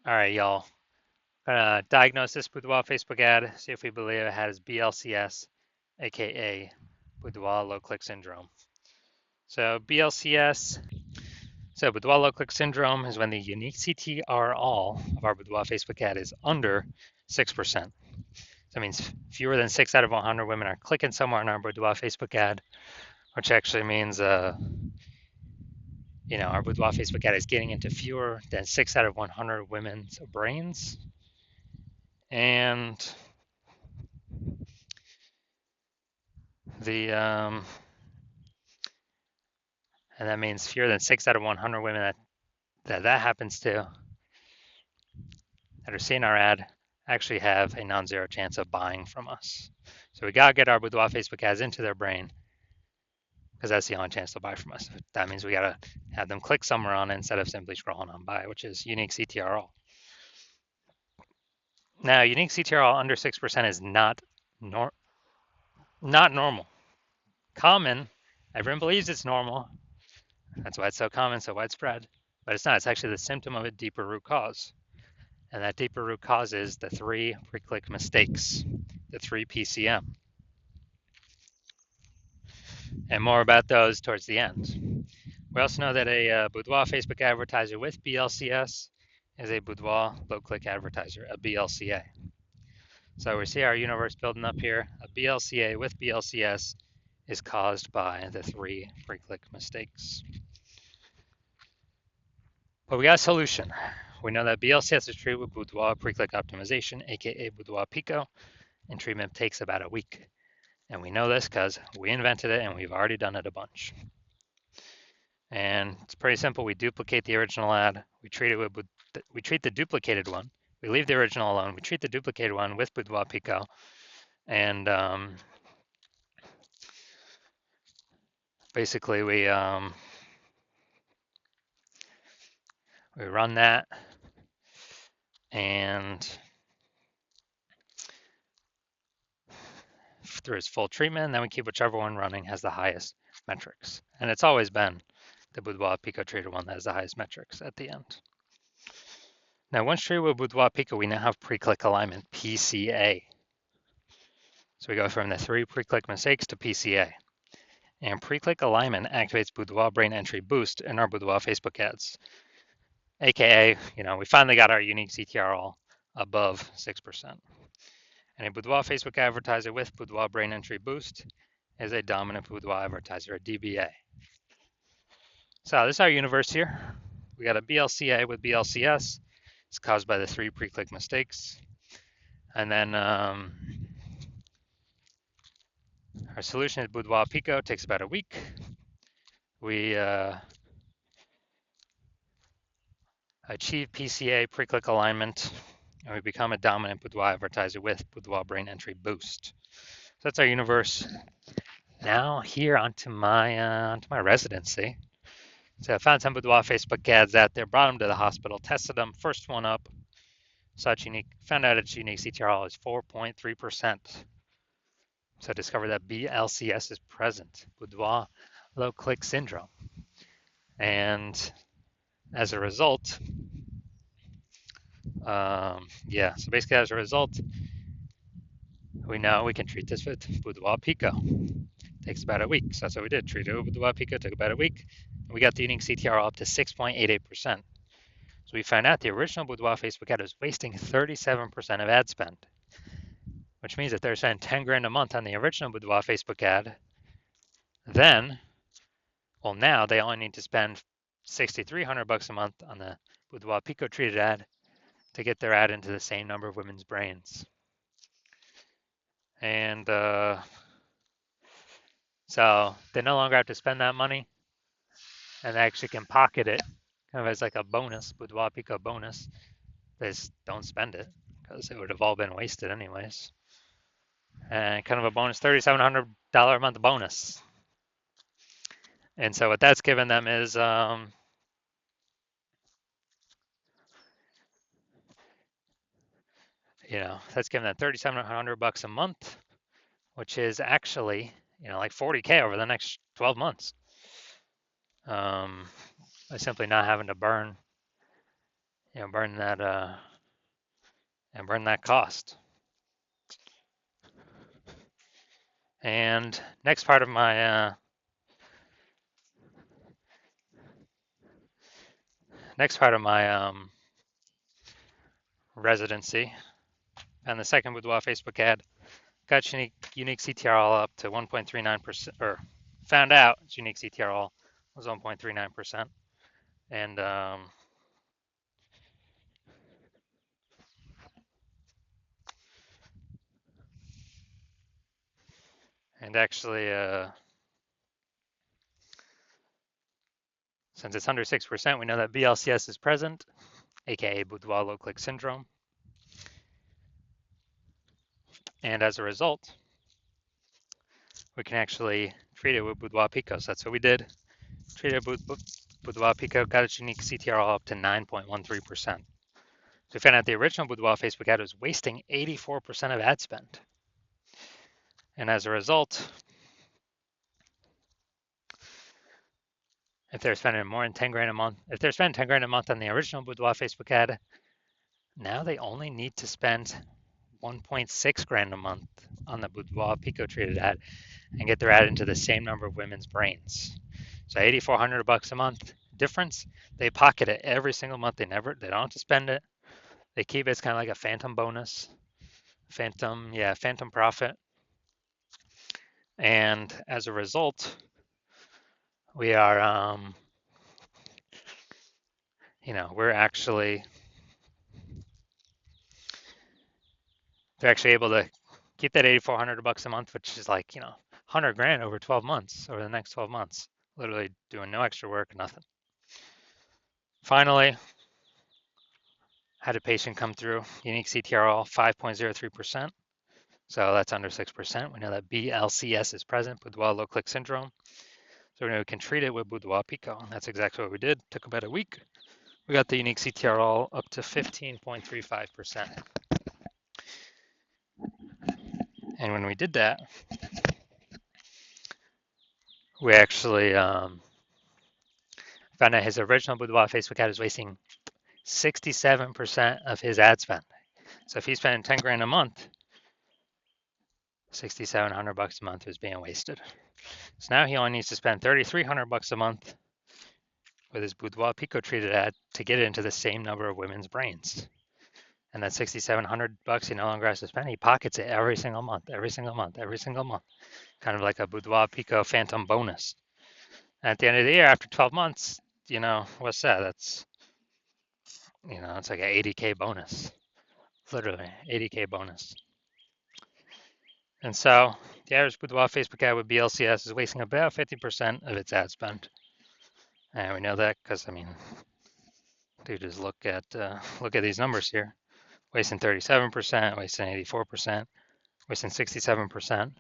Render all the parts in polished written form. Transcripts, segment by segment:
All right, y'all. Gonna diagnose this Boudoir Facebook ad, see if we believe it has BLCS, aka Boudoir low click syndrome. So BLCS, so Boudoir low click syndrome is when the unique CTR all of our Boudoir Facebook ad is under 6%. So that means fewer than 6 out of 100 women are clicking somewhere on our Boudoir Facebook ad, which actually means our Boudoir Facebook ad is getting into fewer than 6 out of 100 women's brains. And the and that means fewer than 6 out of 100 women that happens to that are seeing our ad actually have a non-zero chance of buying from us. So we gotta get our Boudoir Facebook ads into their brain because that's the only chance they'll buy from us. That means we gotta have them click somewhere on it instead of simply scrolling on by, which is unique CTR all. Now, unique CTR all under 6% is not normal. Common, everyone believes it's normal. That's why it's so common, so widespread. But it's not. It's actually the symptom of a deeper root cause. And that deeper root cause is the 3 pre-click mistakes, the 3 PCM. And more about those towards the end. We also know that a Boudoir Facebook advertiser with BLCS is a Boudoir low-click advertiser, a BLCA. So we see our universe building up here. A BLCA with BLCS is caused by the 3 pre-click mistakes. But we got a solution. We know that BLCS is treated with Boudoir pre-click optimization, aka Boudoir Pico, and treatment takes about a week. And we know this because we invented it and we've already done it a bunch. And it's pretty simple. We duplicate the original ad. We treat the duplicated one. We leave the original alone. We treat the duplicated one with Boudoir Pico, and basically we run that, and through its full treatment, and then we keep whichever one running has the highest metrics. And it's always been the Boudoir Pico treated one that has the highest metrics at the end. Now, once treated with Boudoir Pico, we now have pre-click alignment, PCA. So we go from the 3 pre-click mistakes to PCA. And pre-click alignment activates Boudoir brain entry boost in our Boudoir Facebook ads. AKA, we finally got our unique CTR all above 6%. And a Boudoir Facebook advertiser with Boudoir brain entry boost is a dominant Boudoir advertiser, a DBA. So this is our universe here. We got a BLCA with BLCS. It's caused by the 3 pre-click mistakes. And then our solution is Boudoir Pico. It takes about a week. We achieve PCA pre-click alignment, and we become a dominant Boudoir advertiser with Boudoir brain entry boost. So that's our universe. Now here onto my residency. So I found some Boudoir Facebook ads out there, brought them to the hospital, tested them. First one up, found out its unique CTR is 4.3%. So I discovered that BLCS is present, Boudoir low click syndrome. And as a result, so basically as a result, we know we can treat this with Boudoir Pico. Takes about a week. So that's what we did. Treat it with Boudoir Pico, took about a week. We got the unique CTR up to 6.88%. So we found out the original Boudoir Facebook ad was wasting 37% of ad spend, which means if they're spending 10 grand a month on the original Boudoir Facebook ad, then, now they only need to spend $6,300 a month on the Boudoir Pico treated ad to get their ad into the same number of women's brains. And so they no longer have to spend that money, and they actually can pocket it kind of as like a bonus, Boudoir Pico bonus. They just don't spend it because it would have all been wasted anyways. And kind of a bonus, $3,700 a month bonus. And so what that's given them is that's given them $3,700 a month, which is actually like 40K over the next 12 months. By simply not having to burn burn that and burn that cost. And next part of my residency, and the second Boudoir Facebook ad, got unique CTR all up to 1.39%, or found out its unique CTR all was 1.39%, and actually, since it's under 6%, we know that BLCS is present, aka Boudoir low click syndrome, and as a result, we can actually treat it with Boudoir Pico. So that's what we did. Treated with Boudoir Pico, got its unique CTR all up to 9.13%. So we found out the original Boudoir Facebook ad was wasting 84% of ad spend. And as a result, if they're spending more than 10 grand a month, if they're spending 10 grand a month on the original Boudoir Facebook ad, now they only need to spend 1.6 grand a month on the Boudoir Pico treated ad and get their ad into the same number of women's brains. So $8,400 a month difference. They pocket it every single month. They don't have to spend it. They keep it. It's kind of like a phantom bonus, phantom profit. And as a result, we are, we're actually, they're actually able to keep that $8,400 a month, which is like, 100 grand over 12 months, over the next 12 months, literally doing no extra work, nothing. Finally, had a patient come through, unique CTRL 5.03%. So that's under 6%. We know that BLCS is present, Boudoir low click syndrome. So we know we can treat it with Boudoir Pico. And that's exactly what we did. Took about a week. We got the unique CTR all up to 15.35%. And when we did that, we actually found out his original Boudoir Facebook ad was wasting 67% of his ad spend. So if he's spending 10 grand a month, $6,700 a month was being wasted. So now he only needs to spend $3,300 a month with his Boudoir Pico treated ad to get it into the same number of women's brains. And that $6,700 he no longer has to spend. He pockets it every single month, every single month, every single month. Kind of like a Boudoir Pico phantom bonus. And at the end of the year, after 12 months, what's that? That's, it's like an 80K bonus. Literally, 80K bonus. And so the average Boudoir Facebook ad with BLCS is wasting about 50% of its ad spend. And we know that because, dude, just look at these numbers here. Wasting 37%, wasting 84%, wasting 67%.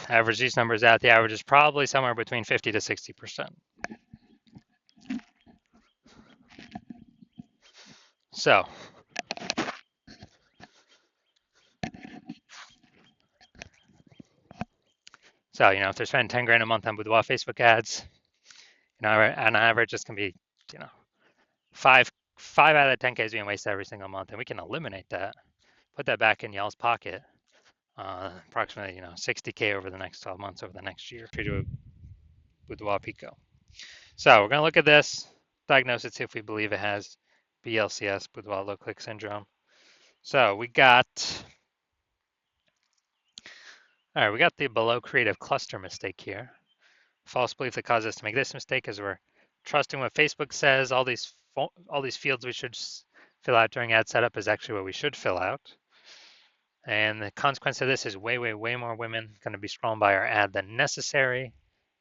Average these numbers out, the average is probably somewhere between 50 to 60%. So, if they're spending 10 grand a month on Boudoir Facebook ads, on average, this can be, five out of 10K is being wasted every single month, and we can eliminate that, put that back in y'all's pocket, approximately, 60K over the next 12 months, over the next year, treated with Boudoir Pico. So we're going to look at this, diagnose it, see if we believe it has BLCS, Boudoir low click syndrome. So we got the below creative cluster mistake here. False belief that causes us to make this mistake is we're trusting what Facebook says. All these fields we should fill out during ad setup is actually what we should fill out. And the consequence of this is way, way, way more women going to be scrolling by our ad than necessary,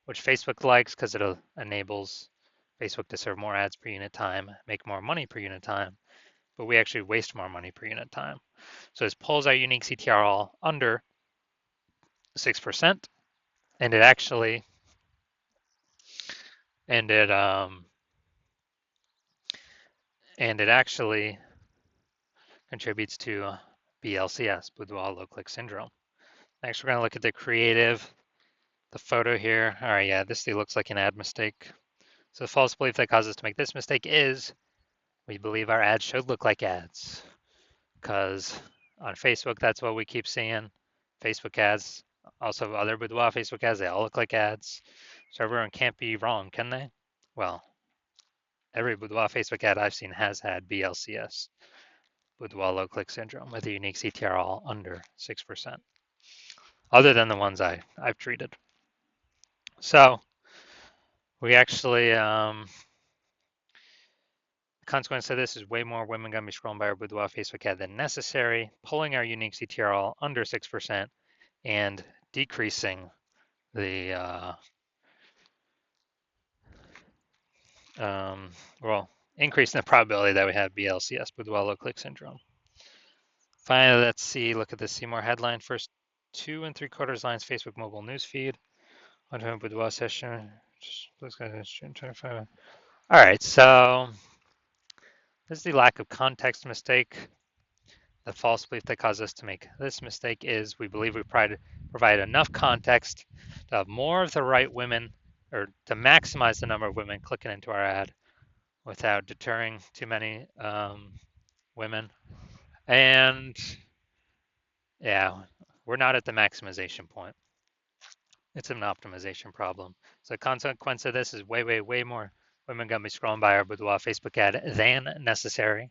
which Facebook likes because it enables Facebook to serve more ads per unit time, make more money per unit time, but we actually waste more money per unit time. So this pulls our unique CTR all under 6%, and it actually contributes to BLCS, Boudoir low click syndrome. Next, we're going to look at the creative, the photo here. All right, yeah, this looks like an ad mistake. So the false belief that causes us to make this mistake is we believe our ads should look like ads, because on Facebook, that's what we keep seeing. Facebook ads, also other Boudoir Facebook ads, they all look like ads. So everyone can't be wrong, can they? Well, every Boudoir Facebook ad I've seen has had BLCS, Boudoir low click syndrome, with a unique CTR all under 6%, other than the ones I've treated. So we actually, consequence of this is way more women going to be scrolling by our Boudoir Facebook ad than necessary, pulling our unique CTR all under 6% and decreasing the, well, increasing the probability that we have BLCS, Boudoir low click syndrome. Finally, let's see, look at the see more headline. First 2 3/4 lines, Facebook mobile newsfeed. Boudoir session. All right, so this is the lack of context mistake. The false belief that caused us to make this mistake is we believe we provide enough context to have more of the right women, or to maximize the number of women clicking into our ad without deterring too many women. And yeah, we're not at the maximization point. It's an optimization problem. So the consequence of this is way more women gonna be scrolling by our Boudoir Facebook ad than necessary.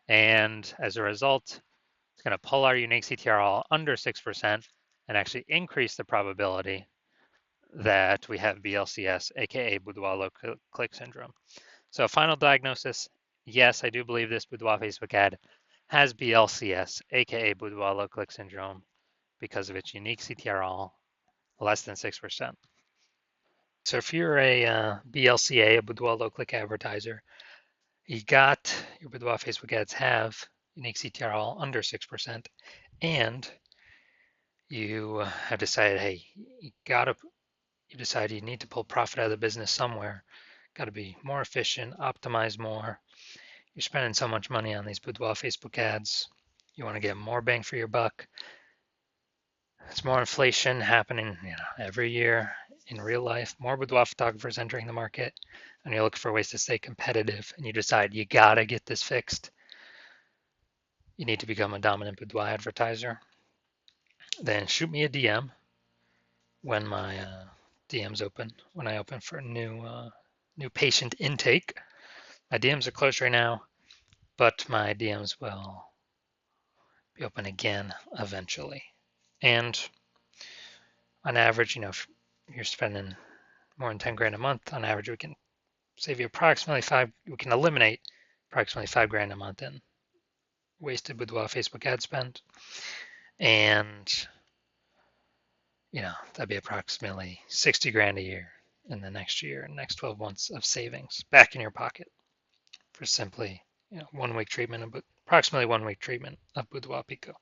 And as a result, it's gonna pull our unique CTR all under 6% and actually increase the probability that we have BLCS, aka Boudoir low click syndrome. So final diagnosis, yes, I do believe this Boudoir Facebook ad has BLCS, aka Boudoir low click syndrome, because of its unique CTR all less than 6%. So if you're a BLCA, a Boudoir low click advertiser, you got your Boudoir Facebook ads have unique CTR all under 6%, and you have decided, hey, you decide you need to pull profit out of the business somewhere, got to be more efficient, optimize more. You're spending so much money on these Boudoir Facebook ads. You want to get more bang for your buck. It's more inflation happening, every year in real life. More Boudoir photographers entering the market, and you're looking for ways to stay competitive. And you decide you gotta get this fixed. You need to become a dominant Boudoir advertiser. Then shoot me a DM when my DMs open. When I open for new patient intake. My DMs are closed right now, but my DMs will be open again eventually. And on average, if you're spending more than 10 grand a month, on average, we can save you approximately we can eliminate approximately 5 grand a month in wasted Boudoir Facebook ad spend. And, that'd be approximately 60 grand a year in the next year and next 12 months of savings back in your pocket for simply, 1 week treatment, approximately 1 week treatment of Boudoir Pico.